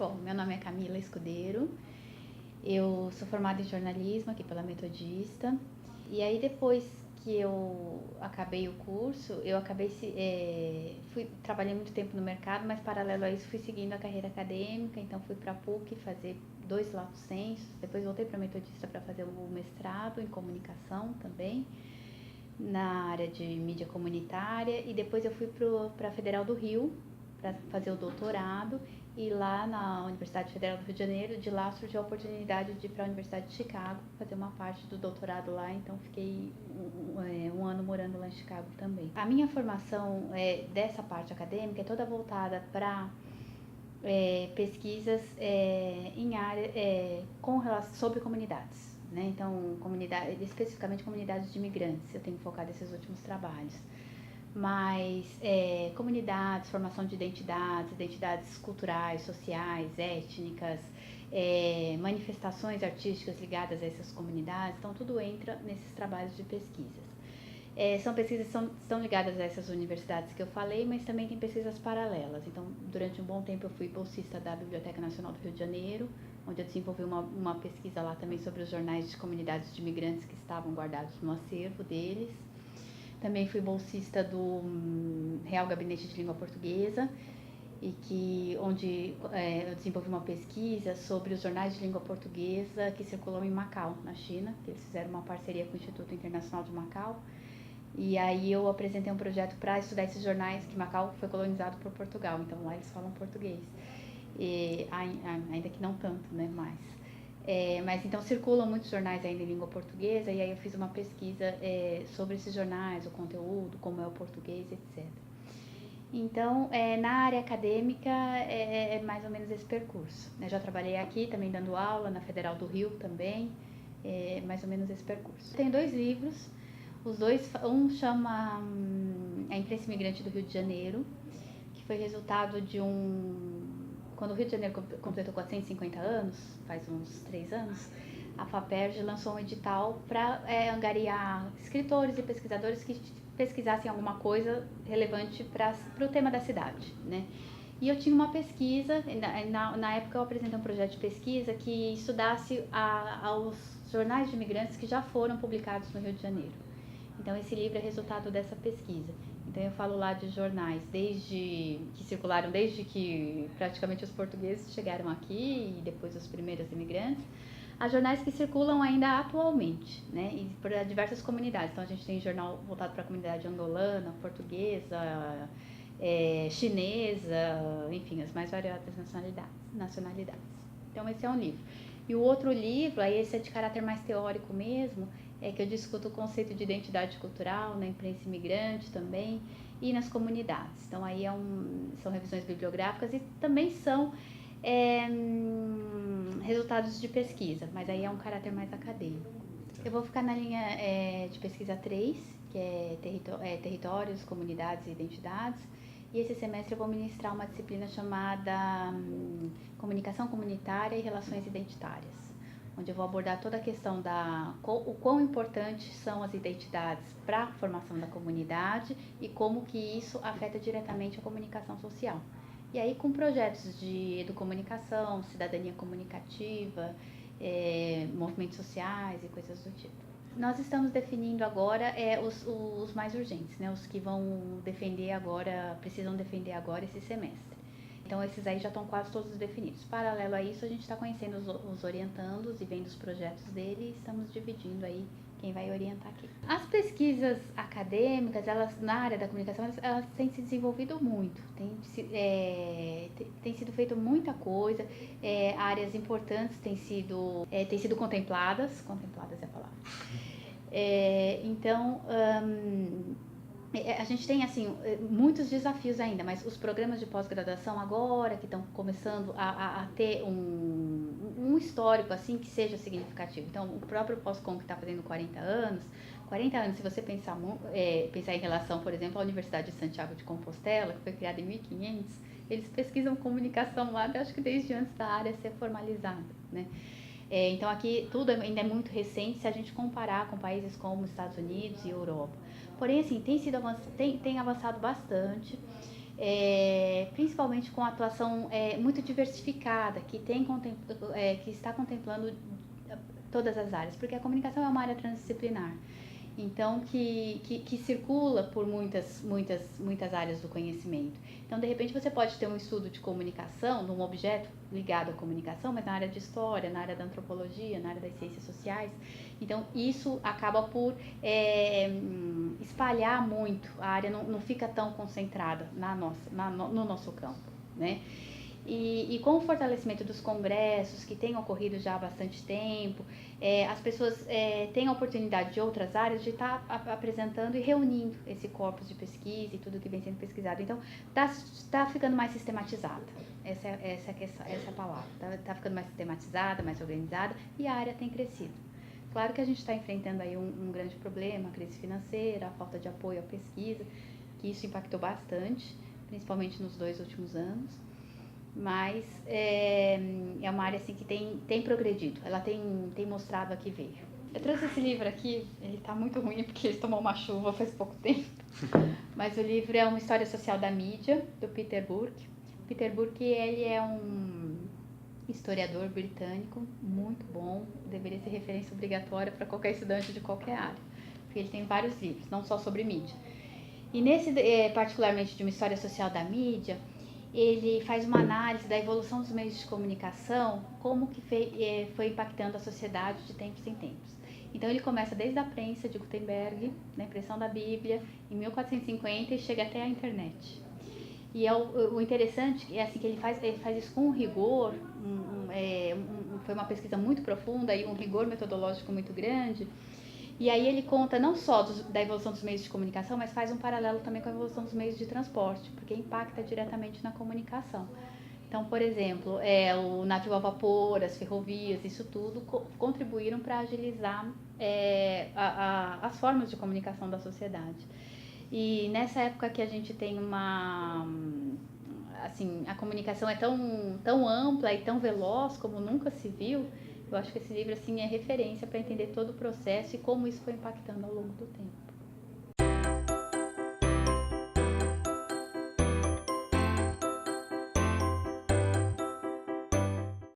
Bom, meu nome é Camila Escudeiro, eu sou formada em jornalismo aqui pela Metodista, e aí depois que eu acabei o curso, trabalhei muito tempo no mercado, mas paralelo a isso fui seguindo a carreira acadêmica, então fui para a PUC fazer 2 lato sensu, depois voltei para a Metodista para fazer o mestrado em comunicação também, na área de mídia comunitária, e depois eu fui para a Federal do Rio para fazer o doutorado, e lá na Universidade Federal do Rio de Janeiro, de lá surgiu a oportunidade de ir para a Universidade de Chicago, fazer uma parte do doutorado lá, então fiquei um ano morando lá em Chicago também. A minha formação dessa parte acadêmica é toda voltada para pesquisas em área sobre comunidades, né? Então, especificamente comunidades de imigrantes, eu tenho focado esses últimos trabalhos. Mas comunidades, formação de identidades culturais, sociais, étnicas, manifestações artísticas ligadas a essas comunidades, então tudo entra nesses trabalhos de pesquisas. São pesquisas que estão ligadas a essas universidades que eu falei, mas também tem pesquisas paralelas. Então, durante um bom tempo eu fui bolsista da Biblioteca Nacional do Rio de Janeiro, onde eu desenvolvi uma pesquisa lá também sobre os jornais de comunidades de imigrantes que estavam guardados no acervo deles. Também fui bolsista do Real Gabinete de Língua Portuguesa, onde eu desenvolvi uma pesquisa sobre os jornais de língua portuguesa que circulam em Macau, na China, que eles fizeram uma parceria com o Instituto Internacional de Macau. E aí eu apresentei um projeto para estudar esses jornais, que Macau foi colonizado por Portugal, então lá eles falam português. Ainda que não tanto, né, mas então circulam muitos jornais ainda em língua portuguesa, e aí eu fiz uma pesquisa sobre esses jornais, o conteúdo, como é o português, etc. Então, na área acadêmica é mais ou menos esse percurso. Eu já trabalhei aqui também dando aula, na Federal do Rio também, mais ou menos esse percurso. Tenho 2 livros, um chama A Imprensa Imigrante do Rio de Janeiro, que foi resultado de quando o Rio de Janeiro completou 450 anos, faz uns 3 anos, a FAPERJ lançou um edital para angariar escritores e pesquisadores que pesquisassem alguma coisa relevante para o tema da cidade, né? E eu tinha uma pesquisa, na época eu apresentei um projeto de pesquisa que estudasse aos jornais de imigrantes que já foram publicados no Rio de Janeiro. Então esse livro é resultado dessa pesquisa. Então eu falo lá de jornais que circularam desde que praticamente os portugueses chegaram aqui e depois os primeiros imigrantes, a jornais que circulam ainda atualmente, né, e para diversas comunidades. Então a gente tem jornal voltado para a comunidade angolana, portuguesa, chinesa, enfim, as mais variadas nacionalidades. Então esse é um livro. E o outro livro, aí esse é de caráter mais teórico mesmo, que eu discuto o conceito de identidade cultural na imprensa imigrante também e nas comunidades. Então aí são revisões bibliográficas e também são resultados de pesquisa, mas aí é um caráter mais acadêmico. Eu vou ficar na linha de pesquisa 3, que é territórios, comunidades e identidades. E esse semestre eu vou ministrar uma disciplina chamada Comunicação Comunitária e Relações Identitárias, onde eu vou abordar toda a questão o quão importantes são as identidades para a formação da comunidade e como que isso afeta diretamente a comunicação social. E aí com projetos de educomunicação, cidadania comunicativa, movimentos sociais e coisas do tipo. Nós estamos definindo agora os mais urgentes, né? Os que precisam defender agora esse semestre. Então esses aí já estão quase todos definidos. Paralelo a isso, a gente está conhecendo os orientandos e vendo os projetos dele e estamos dividindo aí quem vai orientar aqui. As pesquisas acadêmicas, na área da comunicação, elas têm se desenvolvido muito. Tem sido feito muita coisa, áreas importantes têm sido contempladas é a palavra. Então, a gente tem assim muitos desafios ainda, mas os programas de pós-graduação agora que estão começando a ter um histórico assim que seja significativo. Então o próprio Pós-Com que está fazendo 40 anos, se você pensar em relação, por exemplo, à Universidade de Santiago de Compostela, que foi criada em 1500, eles pesquisam comunicação lá, acho que desde antes da área ser formalizada, né? Então aqui tudo ainda é muito recente se a gente comparar com países como Estados Unidos e Europa. Porém, assim, tem avançado bastante. principalmente com a atuação muito diversificada, que está contemplando todas as áreas, porque a comunicação é uma área transdisciplinar. Então, que circula por muitas áreas do conhecimento. Então, de repente, você pode ter um estudo de comunicação, de um objeto ligado à comunicação, mas na área de história, na área da antropologia, na área das ciências sociais. Então, isso acaba por espalhar muito, a área não fica tão concentrada no nosso campo, né? E com o fortalecimento dos congressos, que têm ocorrido já há bastante tempo, as pessoas têm a oportunidade de outras áreas de estar apresentando e reunindo esse corpus de pesquisa e tudo que vem sendo pesquisado. Então, tá ficando mais sistematizada. Essa é a palavra. Tá ficando mais sistematizada, mais organizada, e a área tem crescido. Claro que a gente está enfrentando aí um grande problema, a crise financeira, a falta de apoio à pesquisa, que isso impactou bastante, principalmente nos 2 últimos anos. Mas é uma área assim que tem progredido, ela tem mostrado a que veio. Eu trouxe esse livro aqui, ele tá muito ruim porque ele tomou uma chuva faz pouco tempo, mas o livro é uma história social da mídia, do Peter Burke. Peter Burke, ele é um historiador britânico muito bom, deveria ser referência obrigatória para qualquer estudante de qualquer área, porque ele tem vários livros, não só sobre mídia. E nesse, particularmente de uma história social da mídia, ele faz uma análise da evolução dos meios de comunicação, como que foi impactando a sociedade de tempos em tempos. Então ele começa desde a prensa de Gutenberg, na impressão da Bíblia, em 1450, e chega até a internet. E o interessante é assim, que ele faz isso com um rigor, foi uma pesquisa muito profunda e um rigor metodológico muito grande. E aí ele conta não só da evolução dos meios de comunicação, mas faz um paralelo também com a evolução dos meios de transporte, porque impacta diretamente na comunicação. Então, por exemplo, o navio a vapor, as ferrovias, isso tudo contribuíram para agilizar as formas de comunicação da sociedade. E nessa época que a gente tem assim, a comunicação é tão ampla e tão veloz como nunca se viu, eu acho que esse livro assim é referência para entender todo o processo e como isso foi impactando ao longo do tempo.